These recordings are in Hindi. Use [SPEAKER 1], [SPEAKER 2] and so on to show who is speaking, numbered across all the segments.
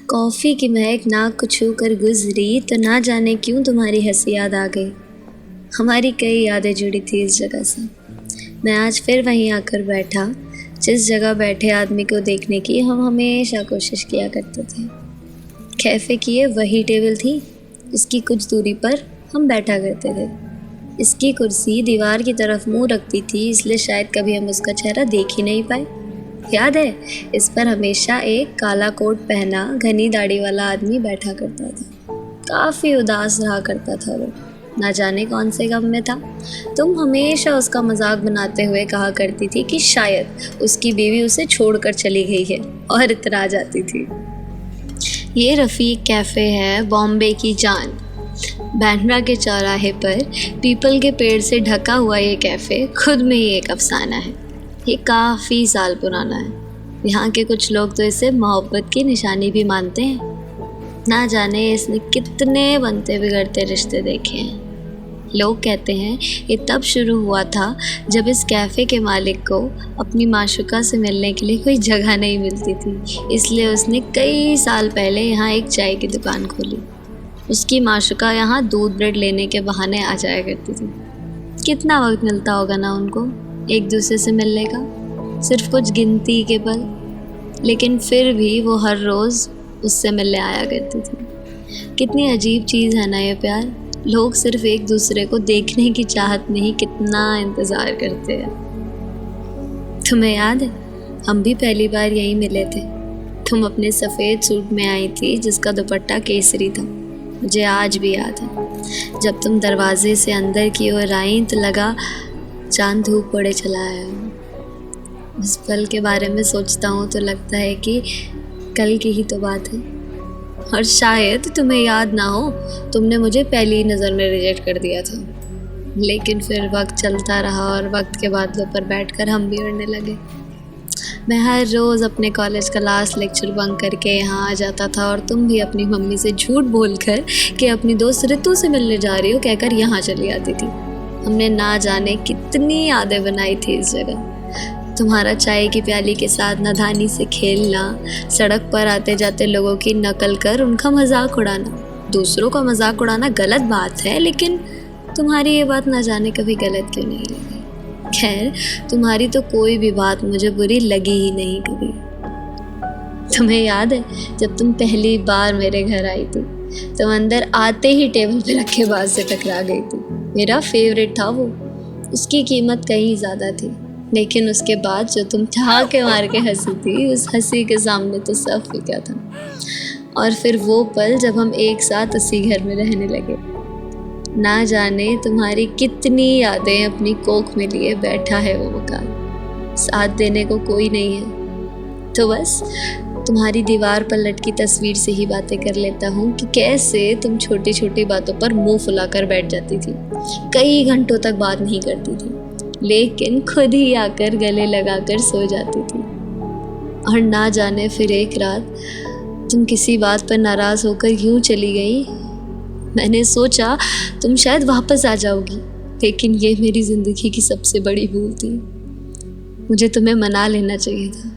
[SPEAKER 1] कॉफ़ी की महक नाक को छू कर गुजरी तो ना जाने क्यों तुम्हारी हंसी याद आ गई। हमारी कई यादें जुड़ी थी इस जगह से। मैं आज फिर वहीं आकर बैठा जिस जगह बैठे आदमी को देखने की हम हमेशा कोशिश किया करते थे। कैफ़े की ये वही टेबल थी, इसकी कुछ दूरी पर हम बैठा करते थे। इसकी कुर्सी दीवार की तरफ मुंह रखती थी, इसलिए शायद कभी हम उसका चेहरा देख ही नहीं पाए। याद है, इस पर हमेशा एक काला कोट पहना घनी दाढ़ी वाला आदमी बैठा करता था। काफ़ी उदास रहा करता था वो, ना जाने कौन से गम में था। तुम हमेशा उसका मजाक बनाते हुए कहा करती थी कि शायद उसकी बीवी उसे छोड़कर चली गई है और इतरा जाती थी। ये रफ़ीक कैफ़े है, बॉम्बे की जान। बैंड्रा के चौराहे पर पीपल के पेड़ से ढका हुआ ये कैफ़े खुद में ही एक अफसाना है। ये काफ़ी साल पुराना है। यहाँ के कुछ लोग तो इसे मोहब्बत की निशानी भी मानते हैं। ना जाने इसने कितने बनते बिगड़ते रिश्ते देखे हैं। लोग कहते हैं ये तब शुरू हुआ था जब इस कैफ़े के मालिक को अपनी माशूका से मिलने के लिए कोई जगह नहीं मिलती थी, इसलिए उसने कई साल पहले यहाँ एक चाय की दुकान खोली। उसकी माशूका यहाँ दूध ब्रेड लेने के बहाने आ जाया करती थी। कितना वक्त मिलता होगा ना उनको एक दूसरे से मिलने का, सिर्फ कुछ गिनती के पल, लेकिन फिर भी वो हर रोज़ उससे मिलने आया करती थी। कितनी अजीब चीज़ है ना ये प्यार। लोग सिर्फ एक दूसरे को देखने की चाहत में ही कितना इंतज़ार करते हैं। तुम्हें याद है, हम भी पहली बार यहीं मिले थे। तुम अपने सफ़ेद सूट में आई थी जिसका दुपट्टा केसरी था। मुझे आज भी याद है, जब तुम दरवाजे से अंदर की ओर आई तो लगा चांद धूप पड़े चला आया। उस पल के बारे में सोचता हूँ तो लगता है कि कल की ही तो बात है। और शायद तुम्हें याद ना हो, तुमने मुझे पहली नज़र में रिजेक्ट कर दिया था। लेकिन फिर वक्त चलता रहा और वक्त के बादलों पर बैठकर हम भी उड़ने लगे। मैं हर रोज़ अपने कॉलेज का लास्ट लेक्चर बंक करके यहाँ आ जाता था और तुम भी अपनी मम्मी से झूठ बोलकर कि अपनी दोस्त ऋतु से मिलने जा रही हो कहकर यहाँ चली आती थी। हमने ना जाने कितनी यादें बनाई थी इस जगह। तुम्हारा चाय की प्याली के साथ नादानी से खेलना, सड़क पर आते जाते लोगों की नकल कर उनका मजाक उड़ाना। दूसरों का मजाक उड़ाना गलत बात है, लेकिन तुम्हारी ये बात ना जाने कभी गलत क्यों नहीं लगी। खैर, तुम्हारी तो कोई भी बात मुझे बुरी लगी ही नहीं कभी। तुम्हें याद है, जब तुम पहली बार मेरे घर आई थी, तुम अंदर आते ही टेबल पे रखे बाज से टकरा गई थी। मेरा फेवरेट था वो। उसकी कीमत कहीं ज़्यादा थी, लेकिन उसके बाद जो तुम ठहाके मार के हंसी थी, उस हंसी के सामने तो सब फीका था। और फिर वो पल जब हम एक साथ उसी घर में रहने लगे। ना जाने तुम्हारी कितनी यादें अपनी कोख में लिए बैठा है वो मकान। साथ देने को कोई नहीं है, तो बस तुम्हारी दीवार पर लटकी तस्वीर से ही बातें कर लेता हूँ कि कैसे तुम छोटी छोटी बातों पर मुंह फुलाकर बैठ जाती थी। कई घंटों तक बात नहीं करती थी, लेकिन खुद ही आकर गले लगाकर सो जाती थी। और ना जाने फिर एक रात तुम किसी बात पर नाराज़ होकर यूँ चली गई। मैंने सोचा तुम शायद वापस आ जाओगी, लेकिन ये मेरी ज़िंदगी की सबसे बड़ी भूल थी। मुझे तुम्हें मना लेना चाहिए था।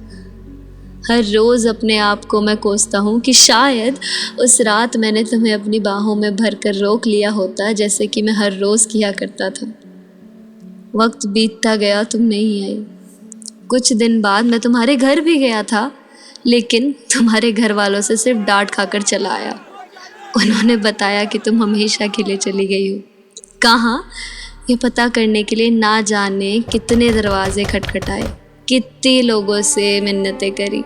[SPEAKER 1] हर रोज़ अपने आप को मैं कोसता हूँ कि शायद उस रात मैंने तुम्हें अपनी बाहों में भरकर रोक लिया होता, जैसे कि मैं हर रोज़ किया करता था। वक्त बीतता गया, तुम नहीं आई। कुछ दिन बाद मैं तुम्हारे घर भी गया था, लेकिन तुम्हारे घर वालों से सिर्फ डांट खाकर चला आया। उन्होंने बताया कि तुम हमेशा के लिए चली गई हो। कहाँ, ये पता करने के लिए ना जाने कितने दरवाजे खटखटाए, कितने लोगों से मिन्नतें करी,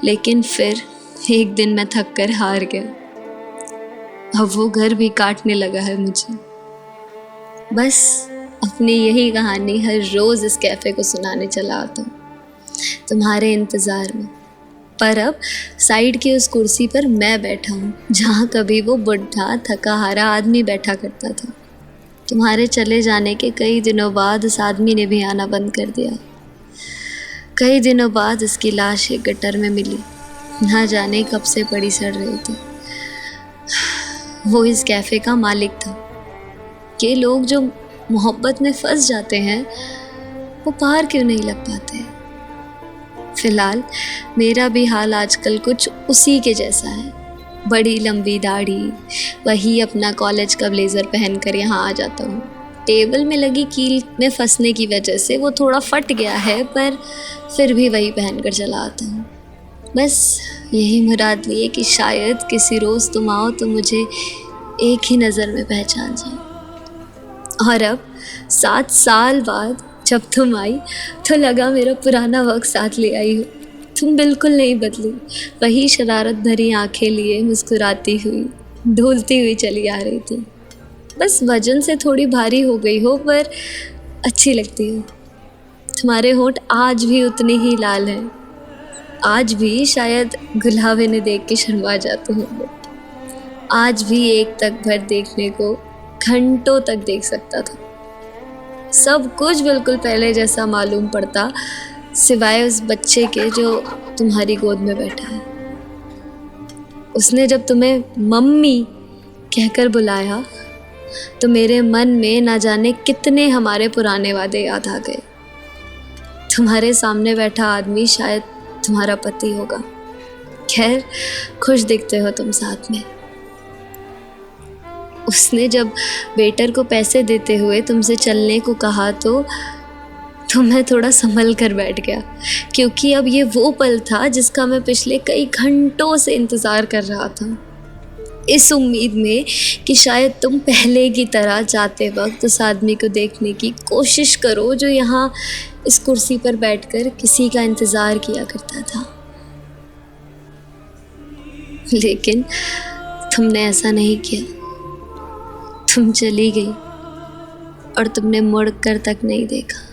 [SPEAKER 1] लेकिन फिर एक दिन मैं थक कर हार गया। अब वो घर भी काटने लगा है मुझे। बस अपनी यही कहानी हर रोज़ इस कैफ़े को सुनाने चला आता हूँ, तुम्हारे इंतज़ार में। पर अब साइड की उस कुर्सी पर मैं बैठा हूँ, जहाँ कभी वो बुढ़ा थका हारा आदमी बैठा करता था। तुम्हारे चले जाने के कई दिनों बाद उस आदमी ने भी आना बंद कर दिया। कई दिनों बाद उसकी लाश एक गटर में मिली, ना जाने कब से पड़ी सड़ रही थी। वो इस कैफ़े का मालिक था। ये लोग जो मोहब्बत में फंस जाते हैं, वो पार क्यों नहीं लग पाते। फ़िलहाल मेरा भी हाल आजकल कुछ उसी के जैसा है। बड़ी लंबी दाढ़ी, वही अपना कॉलेज का ब्लेज़र पहन कर यहाँ आ जाता हूँ। टेबल में लगी कील में फंसने की वजह से वो थोड़ा फट गया है, पर फिर भी वही पहन कर चला आता हूँ। बस यही मुराद लिए कि शायद किसी रोज़ तुम आओ तो मुझे एक ही नज़र में पहचान जाओ। और अब 7 साल बाद जब तुम आई तो लगा मेरा पुराना वक्त साथ ले आई हो। तुम बिल्कुल नहीं बदली, वही शरारत भरी आंखें लिए मुस्कुराती हुई ढूलती हुई चली आ रही थी। बस वजन से थोड़ी भारी हो गई हो, पर अच्छी लगती हो। तुम्हारे होंठ आज भी उतने ही लाल हैं, आज भी शायद गुलाबे ने देख के शर्मा जाते होंगे। आज भी एक तक भर देखने को घंटों तक देख सकता था। सब कुछ बिल्कुल पहले जैसा मालूम पड़ता, सिवाय उस बच्चे के जो तुम्हारी गोद में बैठा है। उसने जब तुम्हें मम्मी कहकर बुलाया तो मेरे मन में ना जाने कितने हमारे पुराने वादे याद आ गए। तुम्हारे सामने बैठा आदमी शायद तुम्हारा पति होगा। खैर, खुश दिखते हो तुम साथ में। उसने जब वेटर को पैसे देते हुए तुमसे चलने को कहा तो मैं थोड़ा संभल कर बैठ गया, क्योंकि अब ये वो पल था जिसका मैं पिछले कई घंटों से इंतज़ार कर रहा था, इस उम्मीद में कि शायद तुम पहले की तरह जाते वक्त उस आदमी को देखने की कोशिश करो जो यहाँ इस कुर्सी पर बैठकर किसी का इंतज़ार किया करता था। लेकिन तुमने ऐसा नहीं किया। तुम चली गई और तुमने मुड़ कर तक नहीं देखा।